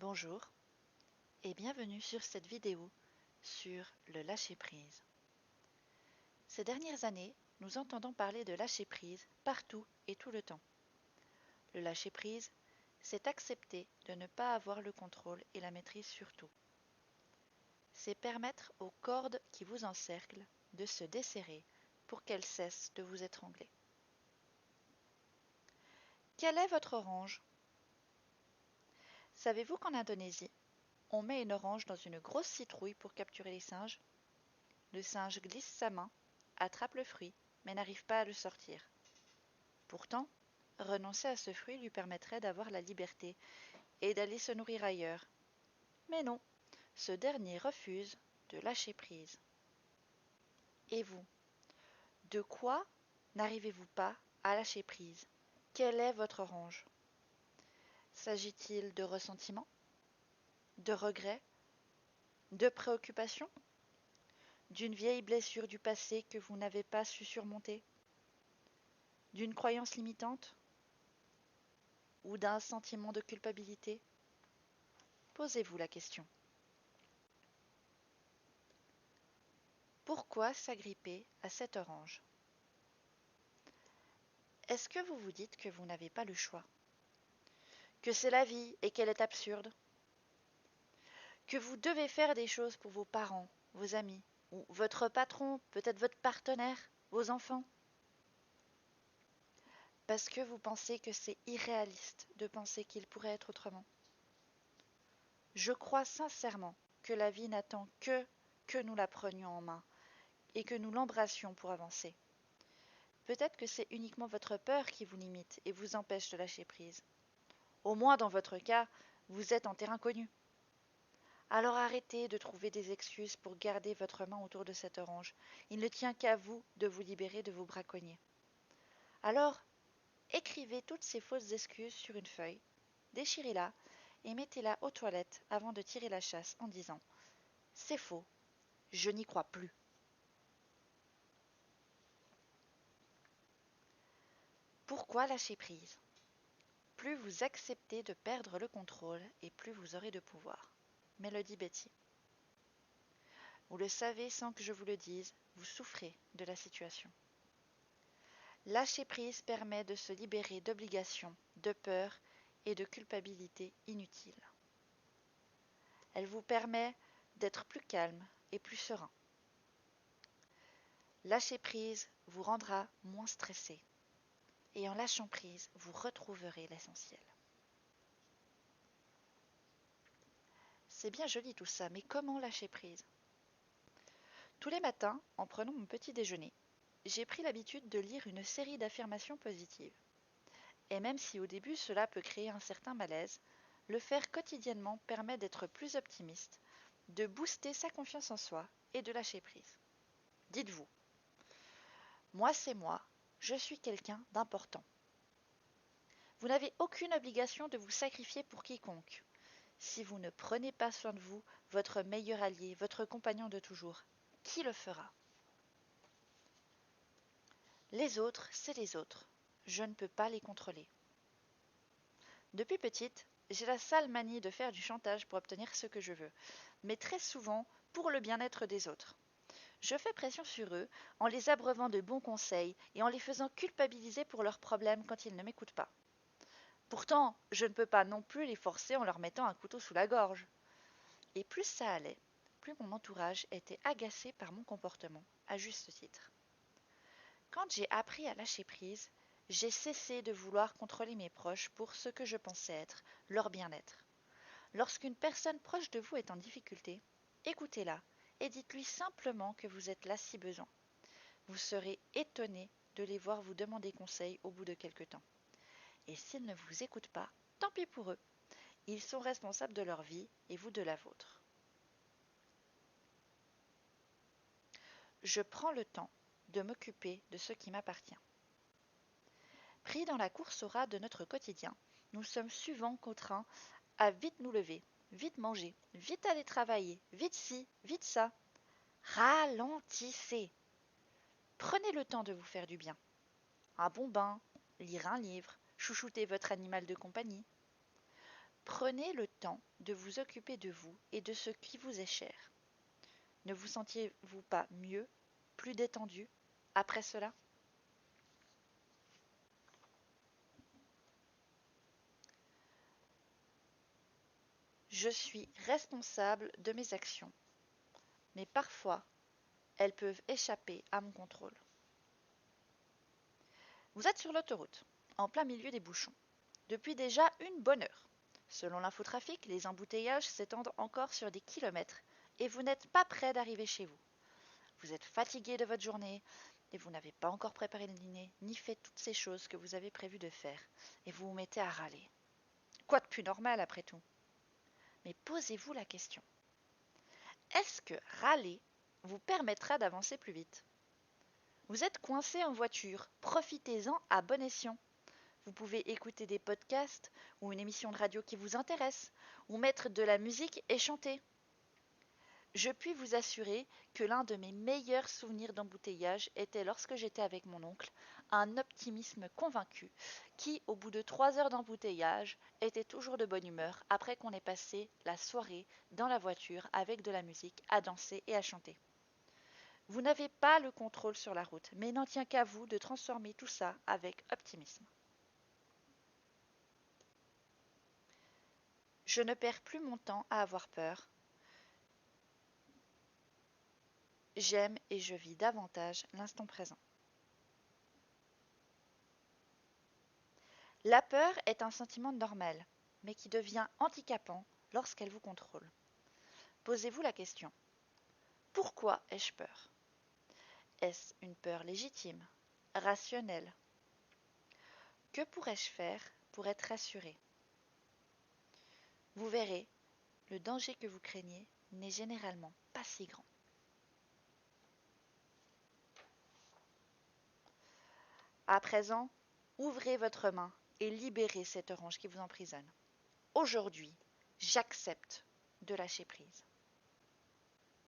Bonjour et bienvenue sur cette vidéo sur le lâcher-prise. Ces dernières années, nous entendons parler de lâcher-prise partout et tout le temps. Le lâcher-prise, c'est accepter de ne pas avoir le contrôle et la maîtrise sur tout. C'est permettre aux cordes qui vous encerclent de se desserrer pour qu'elles cessent de vous étrangler. Quelle est votre orange? Savez-vous qu'en Indonésie, on met une orange dans une grosse citrouille pour capturer les singes? Le singe glisse sa main, attrape le fruit, mais n'arrive pas à le sortir. Pourtant, renoncer à ce fruit lui permettrait d'avoir la liberté et d'aller se nourrir ailleurs. Mais non, ce dernier refuse de lâcher prise. Et vous, de quoi n'arrivez-vous pas à lâcher prise? Quelle est votre orange? S'agit-il de ressentiment, de regret, de préoccupation, d'une vieille blessure du passé que vous n'avez pas su surmonter, d'une croyance limitante ou d'un sentiment de culpabilité? Posez-vous la question. Pourquoi s'agripper à cette orange? Est-ce que vous vous dites que vous n'avez pas le choix? Que c'est la vie et qu'elle est absurde? Que vous devez faire des choses pour vos parents, vos amis, ou votre patron, peut-être votre partenaire, vos enfants? Parce que vous pensez que c'est irréaliste de penser qu'il pourrait être autrement? Je crois sincèrement que la vie n'attend que nous la prenions en main et que nous l'embrassions pour avancer. Peut-être que c'est uniquement votre peur qui vous limite et vous empêche de lâcher prise. Au moins dans votre cas, vous êtes en terrain connu. Alors arrêtez de trouver des excuses pour garder votre main autour de cette orange. Il ne tient qu'à vous de vous libérer de vos braconniers. Alors, écrivez toutes ces fausses excuses sur une feuille, déchirez-la et mettez-la aux toilettes avant de tirer la chasse en disant « C'est faux, je n'y crois plus ». Pourquoi lâcher prise? Plus vous acceptez de perdre le contrôle et plus vous aurez de pouvoir. Mélodie Betty. Vous le savez sans que je vous le dise, vous souffrez de la situation. Lâcher prise permet de se libérer d'obligations, de peurs et de culpabilité inutiles. Elle vous permet d'être plus calme et plus serein. Lâcher prise vous rendra moins stressé. Et en lâchant prise, vous retrouverez l'essentiel. C'est bien joli tout ça, mais comment lâcher prise? Tous les matins, en prenant mon petit déjeuner, j'ai pris l'habitude de lire une série d'affirmations positives. Et même si au début cela peut créer un certain malaise, le faire quotidiennement permet d'être plus optimiste, de booster sa confiance en soi et de lâcher prise. Dites-vous, moi c'est moi, je suis quelqu'un d'important. Vous n'avez aucune obligation de vous sacrifier pour quiconque. Si vous ne prenez pas soin de vous, votre meilleur allié, votre compagnon de toujours, qui le fera? Les autres, c'est les autres. Je ne peux pas les contrôler. Depuis petite, j'ai la sale manie de faire du chantage pour obtenir ce que je veux, mais très souvent pour le bien-être des autres. Je fais pression sur eux en les abreuvant de bons conseils et en les faisant culpabiliser pour leurs problèmes quand ils ne m'écoutent pas. Pourtant, je ne peux pas non plus les forcer en leur mettant un couteau sous la gorge. Et plus ça allait, plus mon entourage était agacé par mon comportement, à juste titre. Quand j'ai appris à lâcher prise, j'ai cessé de vouloir contrôler mes proches pour ce que je pensais être leur bien-être. Lorsqu'une personne proche de vous est en difficulté, écoutez-la et dites-lui simplement que vous êtes là si besoin. Vous serez étonné de les voir vous demander conseil au bout de quelque temps. Et s'ils ne vous écoutent pas, tant pis pour eux. Ils sont responsables de leur vie et vous de la vôtre. Je prends le temps de m'occuper de ce qui m'appartient. Pris dans la course au rat de notre quotidien, nous sommes souvent contraints à vite nous lever, vite manger, vite aller travailler, vite ci, vite ça. Ralentissez. Prenez le temps de vous faire du bien. Un bon bain, lire un livre, chouchouter votre animal de compagnie. Prenez le temps de vous occuper de vous et de ce qui vous est cher. Ne vous sentiez-vous pas mieux, plus détendu après cela? Je suis responsable de mes actions, mais parfois elles peuvent échapper à mon contrôle. Vous êtes sur l'autoroute, en plein milieu des bouchons, depuis déjà une bonne heure. Selon l'infotrafic, les embouteillages s'étendent encore sur des kilomètres et vous n'êtes pas près d'arriver chez vous. Vous êtes fatigué de votre journée et vous n'avez pas encore préparé le dîner ni fait toutes ces choses que vous avez prévu de faire et vous vous mettez à râler. Quoi de plus normal après tout? Mais posez-vous la question. Est-ce que râler vous permettra d'avancer plus vite? Vous êtes coincé en voiture, profitez-en à bon escient. Vous pouvez écouter des podcasts ou une émission de radio qui vous intéresse, ou mettre de la musique et chanter. Je puis vous assurer que l'un de mes meilleurs souvenirs d'embouteillage était lorsque j'étais avec mon oncle, un optimisme convaincu, qui, au bout de 3 heures d'embouteillage, était toujours de bonne humeur après qu'on ait passé la soirée dans la voiture avec de la musique, à danser et à chanter. Vous n'avez pas le contrôle sur la route, mais il n'en tient qu'à vous de transformer tout ça avec optimisme. Je ne perds plus mon temps à avoir peur. J'aime et je vis davantage l'instant présent. La peur est un sentiment normal, mais qui devient handicapant lorsqu'elle vous contrôle. Posez-vous la question. Pourquoi ai-je peur? Est-ce une peur légitime, rationnelle? Que pourrais-je faire pour être rassuré? Vous verrez, le danger que vous craignez n'est généralement pas si grand. À présent, ouvrez votre main et libérez cette orange qui vous emprisonne. Aujourd'hui, j'accepte de lâcher prise.